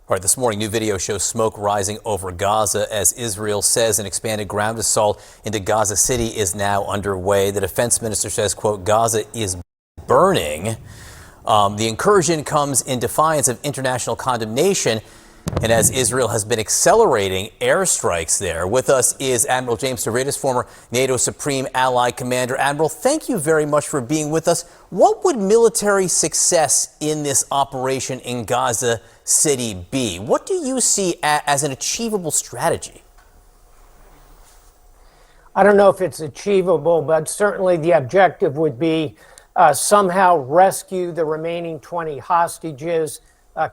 All right, this morning, new video shows smoke rising over Gaza as Israel says an expanded ground assault into Gaza City is now underway. The defense minister says, quote, Gaza is burning. The incursion comes in defiance of international condemnation, and as Israel has been accelerating airstrikes there. With us is Admiral James Stavridis, former NATO Supreme Allied Commander. Admiral, thank you very much for being with us. What would military success in this operation in Gaza City be? What do you see as an achievable strategy? I don't know if it's achievable, but certainly the objective would be somehow rescue the remaining 20 hostages,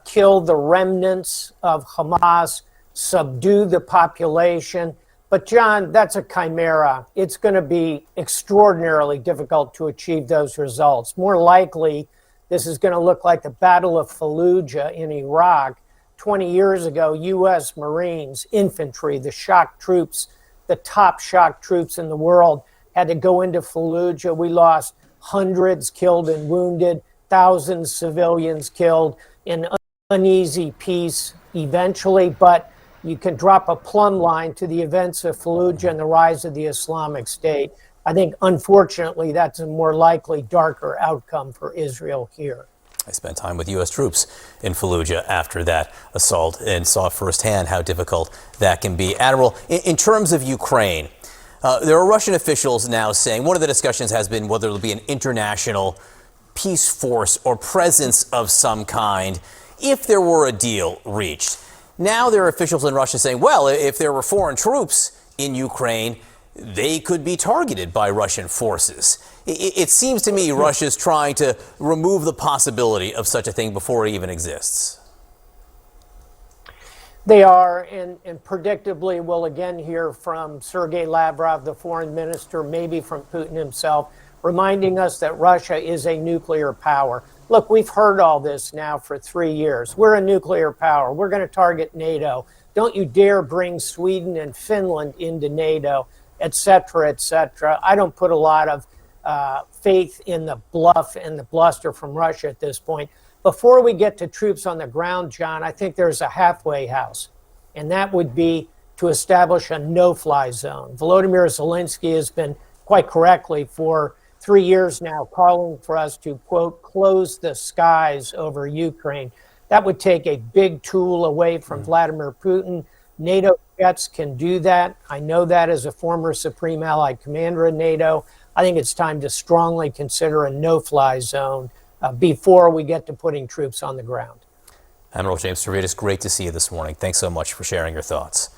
kill the remnants of Hamas, subdue the population. But John, that's a chimera. It's going to be extraordinarily difficult to achieve those results. More likely, this is going to look like the Battle of Fallujah in Iraq. 20 years ago, U.S. Marines, infantry, the shock troops, the top shock troops in the world had to go into Fallujah. We lost hundreds killed and wounded, thousands civilians killed, in uneasy peace eventually, but you can drop a plumb line to the events of Fallujah and the rise of the Islamic State. I think, unfortunately, that's a more likely, darker outcome for Israel here. I spent time with U.S. troops in Fallujah after that assault and saw firsthand how difficult that can be. Admiral, in terms of Ukraine, there are Russian officials now saying one of the discussions has been whether there will be an international peace force or presence of some kind if there were a deal reached. Now there are officials in Russia saying, well, if there were foreign troops in Ukraine, they could be targeted by Russian forces. It seems to me Russia's trying to remove the possibility of such a thing before it even exists. They are, and predictably we'll again hear from Sergei Lavrov, the foreign minister, maybe from Putin himself, reminding us that Russia is a nuclear power. Look, we've heard all this now for 3 years. We're a nuclear power. We're going to target NATO. Don't you dare bring Sweden and Finland into NATO, et cetera, et cetera. I don't put a lot of faith in the bluff and the bluster from Russia at this point. Before we get to troops on the ground, John, I think there's a halfway house, and that would be to establish a no-fly zone. Volodymyr Zelensky has been, quite correctly, for 3 years now, calling for us to, quote, close the skies over Ukraine. That would take a big tool away from Vladimir Putin. NATO jets can do that. I know that as a former Supreme Allied Commander of NATO. I think it's time to strongly consider a no-fly zone before we get to putting troops on the ground. Admiral James Stavridis, great to see you this morning. Thanks so much for sharing your thoughts.